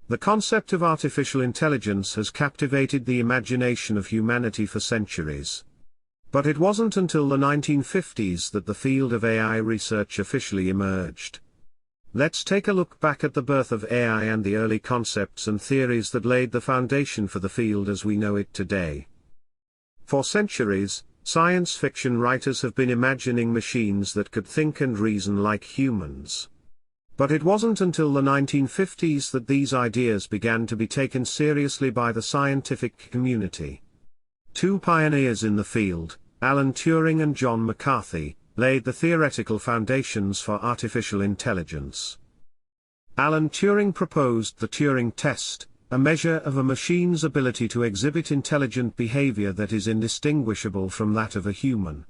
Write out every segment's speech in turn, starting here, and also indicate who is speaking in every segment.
Speaker 1: The concept of artificial intelligence has captivated the imagination of humanity for centuries. But it wasn't until the 1950s that the field of AI research officially emerged. Let's take a look back at the birth of AI and the early concepts and theories that laid the foundation for the field as we know it today. For centuries, science fiction writers have been imagining machines that could think and reason like humans. But it wasn't until the 1950s that these ideas began to be taken seriously by the scientific community. Two pioneers in the field, Alan Turing and John McCarthy, laid the theoretical foundations for artificial intelligence. Alan Turing proposed the Turing test, a measure of a machine's ability to exhibit intelligent behavior that is indistinguishable from that of a human.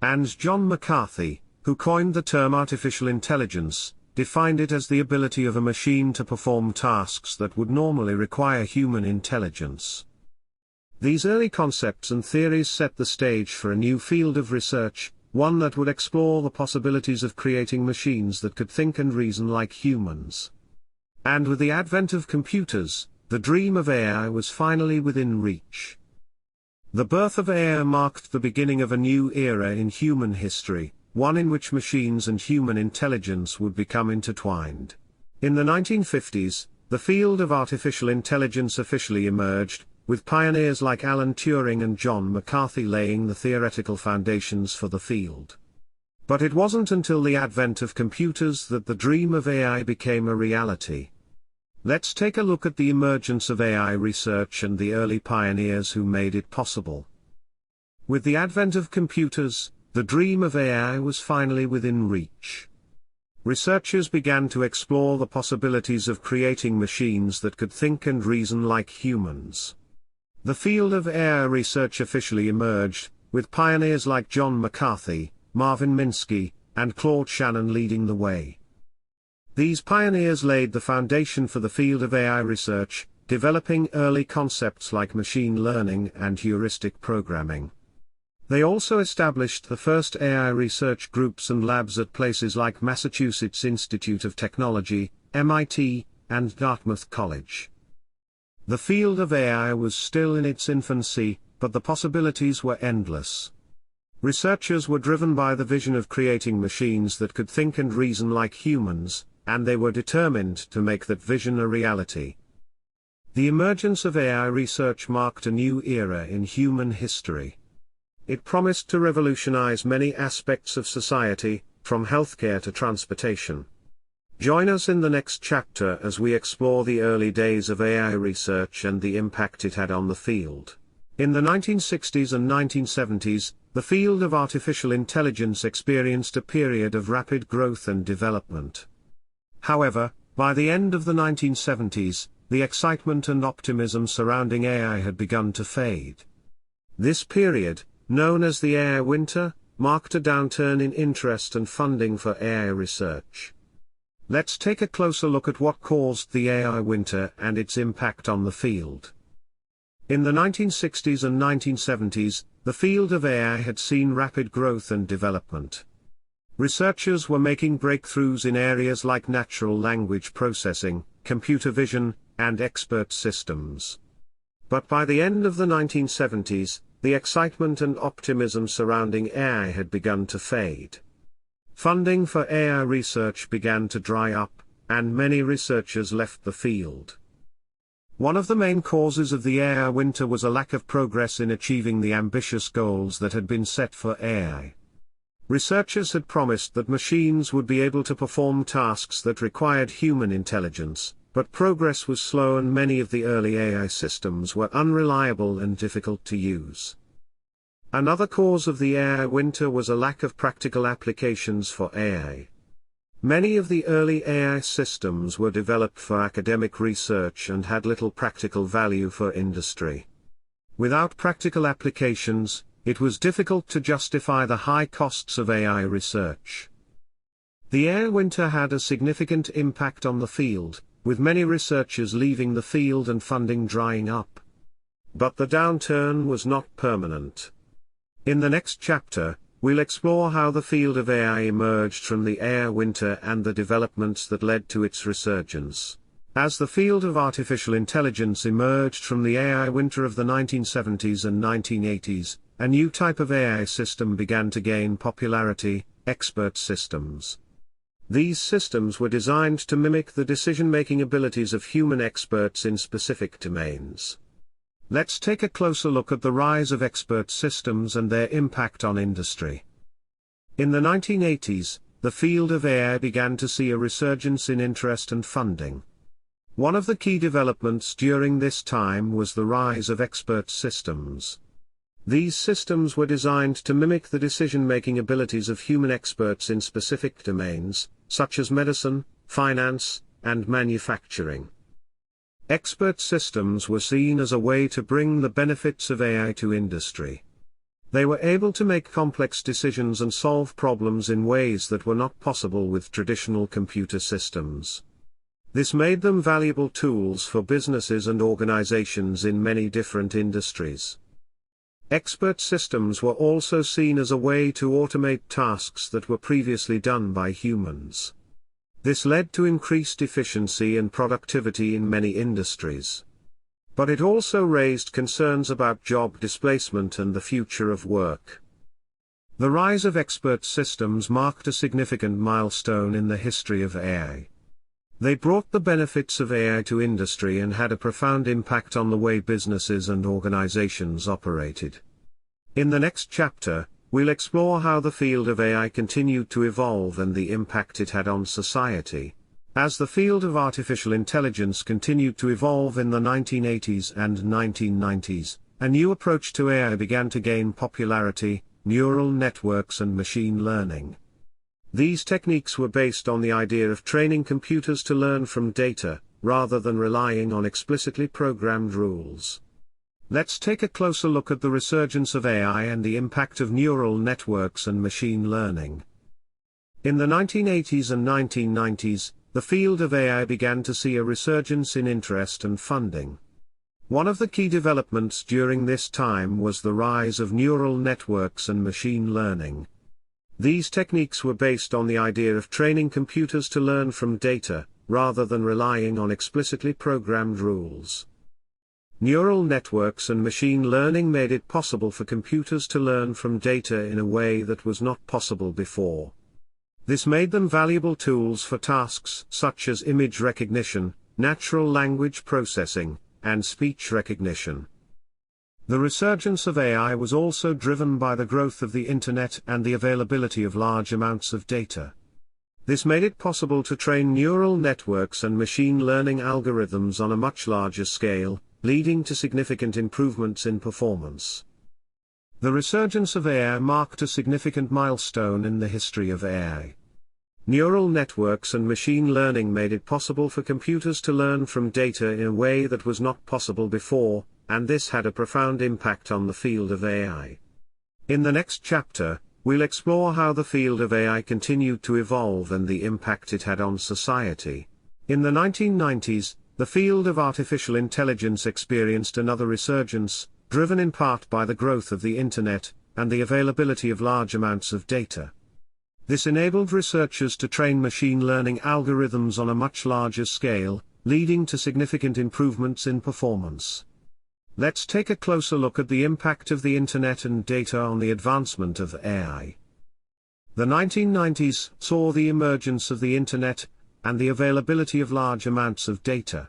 Speaker 1: And John McCarthy, who coined the term artificial intelligence, defined it as the ability of a machine to perform tasks that would normally require human intelligence. These early concepts and theories set the stage for a new field of research, one that would explore the possibilities of creating machines that could think and reason like humans. And with the advent of computers, the dream of AI was finally within reach. The birth of AI marked the beginning of a new era in human history, one in which machines and human intelligence would become intertwined. In the 1950s, the field of artificial intelligence officially emerged, with pioneers like Alan Turing and John McCarthy laying the theoretical foundations for the field. But it wasn't until the advent of computers that the dream of AI became a reality. Let's take a look at the emergence of AI research and the early pioneers who made it possible. With the advent of computers, the dream of AI was finally within reach. Researchers began to explore the possibilities of creating machines that could think and reason like humans. The field of AI research officially emerged, with pioneers like John McCarthy, Marvin Minsky, and Claude Shannon leading the way. These pioneers laid the foundation for the field of AI research, developing early concepts like machine learning and heuristic programming. They also established the first AI research groups and labs at places like Massachusetts Institute of Technology, MIT, and Dartmouth College. The field of AI was still in its infancy, but the possibilities were endless. Researchers were driven by the vision of creating machines that could think and reason like humans, and they were determined to make that vision a reality. The emergence of AI research marked a new era in human history. It promised to revolutionize many aspects of society, from healthcare to transportation. Join us in the next chapter as we explore the early days of AI research and the impact it had on the field. In the 1960s and 1970s, the field of artificial intelligence experienced a period of rapid growth and development. However, by the end of the 1970s, the excitement and optimism surrounding AI had begun to fade. This period, known as the AI winter, marked a downturn in interest and funding for AI research. Let's take a closer look at what caused the AI winter and its impact on the field. In the 1960s and 1970s, the field of AI had seen rapid growth and development. Researchers were making breakthroughs in areas like natural language processing, computer vision, and expert systems. But by the end of the 1970s, the excitement and optimism surrounding AI had begun to fade. Funding for AI research began to dry up, and many researchers left the field. One of the main causes of the AI winter was a lack of progress in achieving the ambitious goals that had been set for AI. Researchers had promised that machines would be able to perform tasks that required human intelligence, but progress was slow and many of the early AI systems were unreliable and difficult to use. Another cause of the AI winter was a lack of practical applications for AI. Many of the early AI systems were developed for academic research and had little practical value for industry. Without practical applications, it was difficult to justify the high costs of AI research. The AI winter had a significant impact on the field, with many researchers leaving the field and funding drying up. But the downturn was not permanent. In the next chapter, we'll explore how the field of AI emerged from the AI winter and the developments that led to its resurgence. As the field of artificial intelligence emerged from the AI winter of the 1970s and 1980s, a new type of AI system began to gain popularity: expert systems. These systems were designed to mimic the decision-making abilities of human experts in specific domains. Let's take a closer look at the rise of expert systems and their impact on industry. In the 1980s, the field of AI began to see a resurgence in interest and funding. One of the key developments during this time was the rise of expert systems. These systems were designed to mimic the decision-making abilities of human experts in specific domains, such as medicine, finance, and manufacturing. Expert systems were seen as a way to bring the benefits of AI to industry. They were able to make complex decisions and solve problems in ways that were not possible with traditional computer systems. This made them valuable tools for businesses and organizations in many different industries. Expert systems were also seen as a way to automate tasks that were previously done by humans. This led to increased efficiency and productivity in many industries. But it also raised concerns about job displacement and the future of work. The rise of expert systems marked a significant milestone in the history of AI. They brought the benefits of AI to industry and had a profound impact on the way businesses and organizations operated. In the next chapter, we'll explore how the field of AI continued to evolve and the impact it had on society. As the field of artificial intelligence continued to evolve in the 1980s and 1990s, a new approach to AI began to gain popularity: neural networks and machine learning. These techniques were based on the idea of training computers to learn from data, rather than relying on explicitly programmed rules. Let's take a closer look at the resurgence of AI and the impact of neural networks and machine learning. In the 1980s and 1990s, the field of AI began to see a resurgence in interest and funding. One of the key developments during this time was the rise of neural networks and machine learning. These techniques were based on the idea of training computers to learn from data, rather than relying on explicitly programmed rules. Neural networks and machine learning made it possible for computers to learn from data in a way that was not possible before. This made them valuable tools for tasks such as image recognition, natural language processing, and speech recognition. The resurgence of AI was also driven by the growth of the Internet and the availability of large amounts of data. This made it possible to train neural networks and machine learning algorithms on a much larger scale, leading to significant improvements in performance. The resurgence of AI marked a significant milestone in the history of AI. Neural networks and machine learning made it possible for computers to learn from data in a way that was not possible before, and this had a profound impact on the field of AI. In the next chapter, we'll explore how the field of AI continued to evolve and the impact it had on society. In the 1990s, the field of artificial intelligence experienced another resurgence, driven in part by the growth of the Internet and the availability of large amounts of data. This enabled researchers to train machine learning algorithms on a much larger scale, leading to significant improvements in performance. Let's take a closer look at the impact of the Internet and data on the advancement of AI. The 1990s saw the emergence of the Internet and the availability of large amounts of data.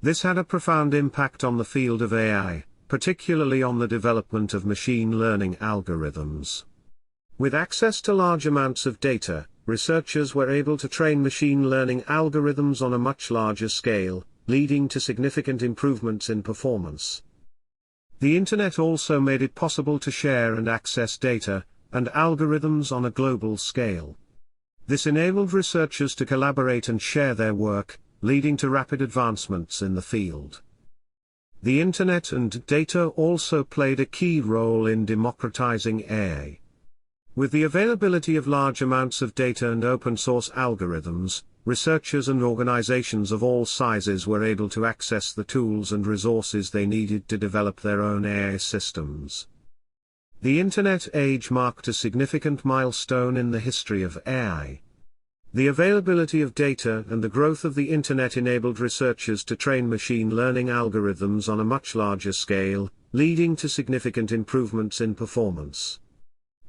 Speaker 1: This had a profound impact on the field of AI, particularly on the development of machine learning algorithms. With access to large amounts of data, researchers were able to train machine learning algorithms on a much larger scale, leading to significant improvements in performance. The Internet also made it possible to share and access data and algorithms on a global scale. This enabled researchers to collaborate and share their work, leading to rapid advancements in the field. The Internet and data also played a key role in democratizing AI. With the availability of large amounts of data and open-source algorithms, researchers and organizations of all sizes were able to access the tools and resources they needed to develop their own AI systems. The Internet age marked a significant milestone in the history of AI. The availability of data and the growth of the Internet enabled researchers to train machine learning algorithms on a much larger scale, leading to significant improvements in performance.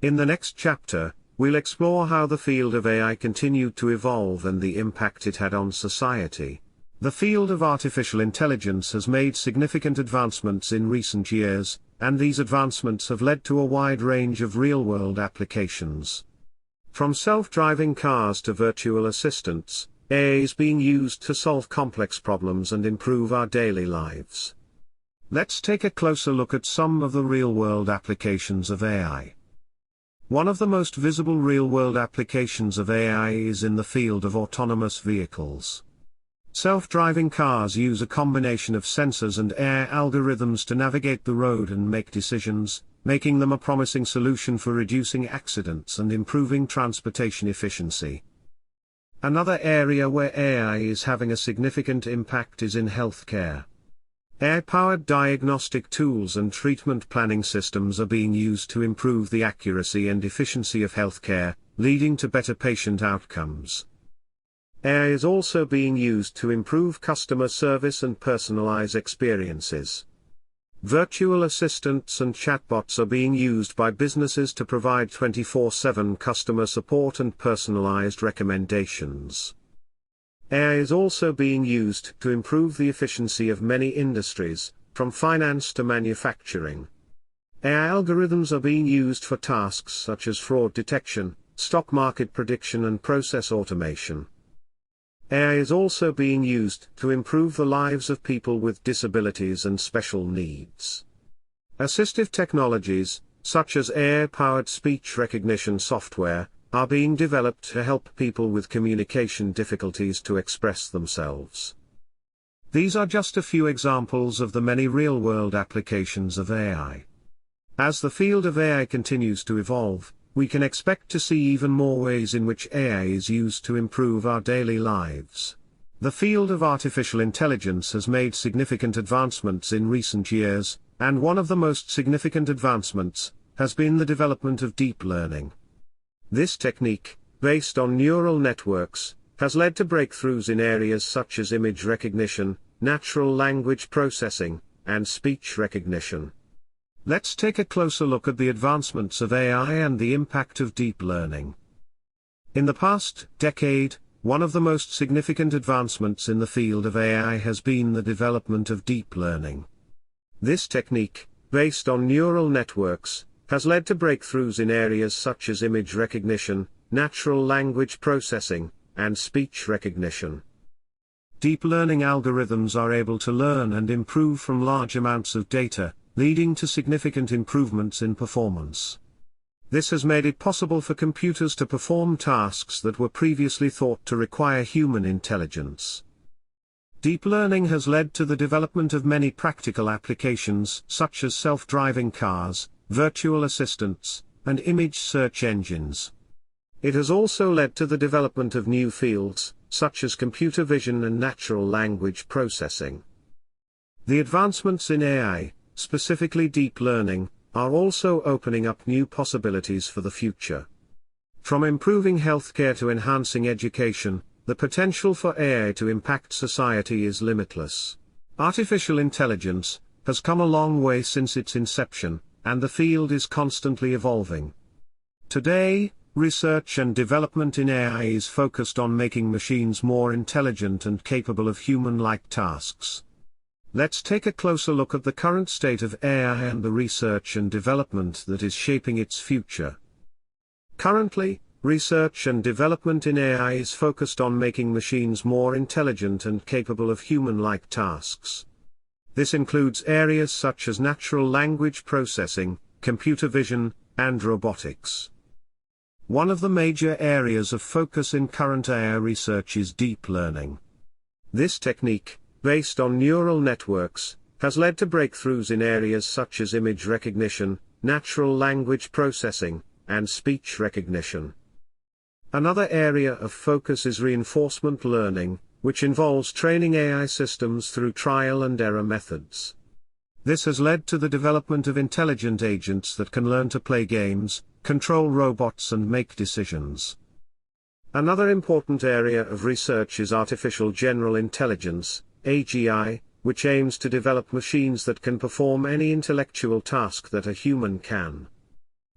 Speaker 1: In the next chapter, we'll explore how the field of AI continued to evolve and the impact it had on society. The field of artificial intelligence has made significant advancements in recent years, and these advancements have led to a wide range of real-world applications. From self-driving cars to virtual assistants, AI is being used to solve complex problems and improve our daily lives. Let's take a closer look at some of the real-world applications of AI. One of the most visible real-world applications of AI is in the field of autonomous vehicles. Self-driving cars use a combination of sensors and AI algorithms to navigate the road and make decisions, making them a promising solution for reducing accidents and improving transportation efficiency. Another area where AI is having a significant impact is in healthcare. AI-powered diagnostic tools and treatment planning systems are being used to improve the accuracy and efficiency of healthcare, leading to better patient outcomes. AI is also being used to improve customer service and personalize experiences. Virtual assistants and chatbots are being used by businesses to provide 24/7 customer support and personalized recommendations. AI is also being used to improve the efficiency of many industries, from finance to manufacturing. AI algorithms are being used for tasks such as fraud detection, stock market prediction and process automation. AI is also being used to improve the lives of people with disabilities and special needs. Assistive technologies, such as AI-powered speech recognition software, are being developed to help people with communication difficulties to express themselves. These are just a few examples of the many real-world applications of AI. As the field of AI continues to evolve, we can expect to see even more ways in which AI is used to improve our daily lives. The field of artificial intelligence has made significant advancements in recent years, and one of the most significant advancements has been the development of deep learning. This technique, based on neural networks, has led to breakthroughs in areas such as image recognition, natural language processing, and speech recognition. Let's take a closer look at the advancements of AI and the impact of deep learning. In the past decade, one of the most significant advancements in the field of AI has been the development of deep learning. This technique, based on neural networks, has led to breakthroughs in areas such as image recognition, natural language processing, and speech recognition. Deep learning algorithms are able to learn and improve from large amounts of data, leading to significant improvements in performance. This has made it possible for computers to perform tasks that were previously thought to require human intelligence. Deep learning has led to the development of many practical applications such as self-driving cars, virtual assistants, and image search engines. It has also led to the development of new fields, such as computer vision and natural language processing. The advancements in AI, specifically deep learning, are also opening up new possibilities for the future. From improving healthcare to enhancing education, the potential for AI to impact society is limitless. Artificial intelligence has come a long way since its inception, and the field is constantly evolving. Today, research and development in AI is focused on making machines more intelligent and capable of human-like tasks. Let's take a closer look at the current state of AI and the research and development that is shaping its future. Currently, research and development in AI is focused on making machines more intelligent and capable of human-like tasks. This includes areas such as natural language processing, computer vision, and robotics. One of the major areas of focus in current AI research is deep learning. This technique, based on neural networks, has led to breakthroughs in areas such as image recognition, natural language processing, and speech recognition. Another area of focus is reinforcement learning, which involves training AI systems through trial and error methods. This has led to the development of intelligent agents that can learn to play games, control robots and make decisions. Another important area of research is artificial general intelligence, AGI, which aims to develop machines that can perform any intellectual task that a human can.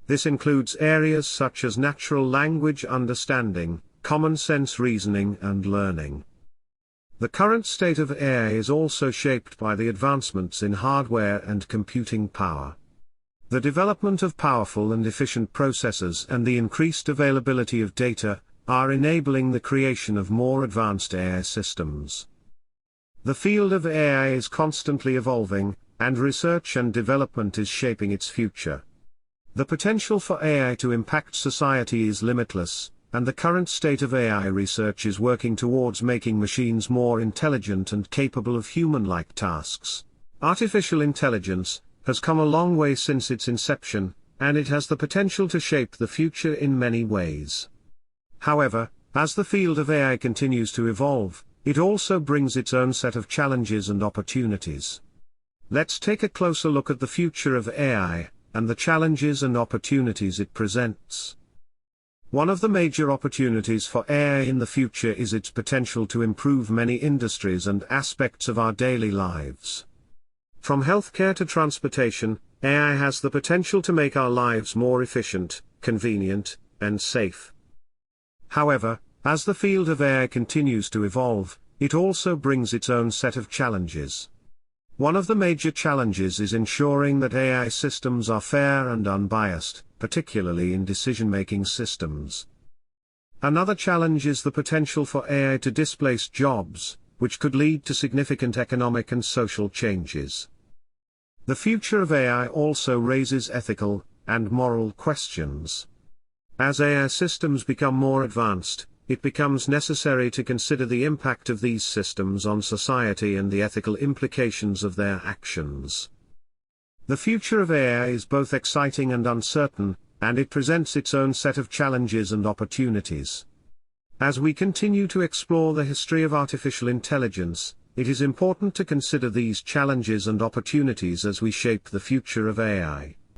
Speaker 1: This includes areas such as natural language understanding, common sense reasoning and learning. The current state of AI is also shaped by the advancements in hardware and computing power. The development of powerful and efficient processors and the increased availability of data are enabling the creation of more advanced AI systems. The field of AI is constantly evolving, and research and development is shaping its future. The potential for AI to impact society is limitless, and the current state of AI research is working towards making machines more intelligent and capable of human-like tasks. Artificial intelligence has come a long way since its inception, and it has the potential to shape the future in many ways. However, as the field of AI continues to evolve, it also brings its own set of challenges and opportunities. Let's take a closer look at the future of AI, and the challenges and opportunities it presents. One of the major opportunities for AI in the future is its potential to improve many industries and aspects of our daily lives. From healthcare to transportation, AI has the potential to make our lives more efficient, convenient, and safe. However, as the field of AI continues to evolve, it also brings its own set of challenges. One of the major challenges is ensuring that AI systems are fair and unbiased, particularly in decision-making systems. Another challenge is the potential for AI to displace jobs, which could lead to significant economic and social changes. The future of AI also raises ethical and moral questions. As AI systems become more advanced, it becomes necessary to consider the impact of these systems on society and the ethical implications of their actions. The future of AI is both exciting and uncertain, and it presents its own set of challenges and opportunities. As we continue to explore the history of artificial intelligence, it is important to consider these challenges and opportunities as we shape the future of AI.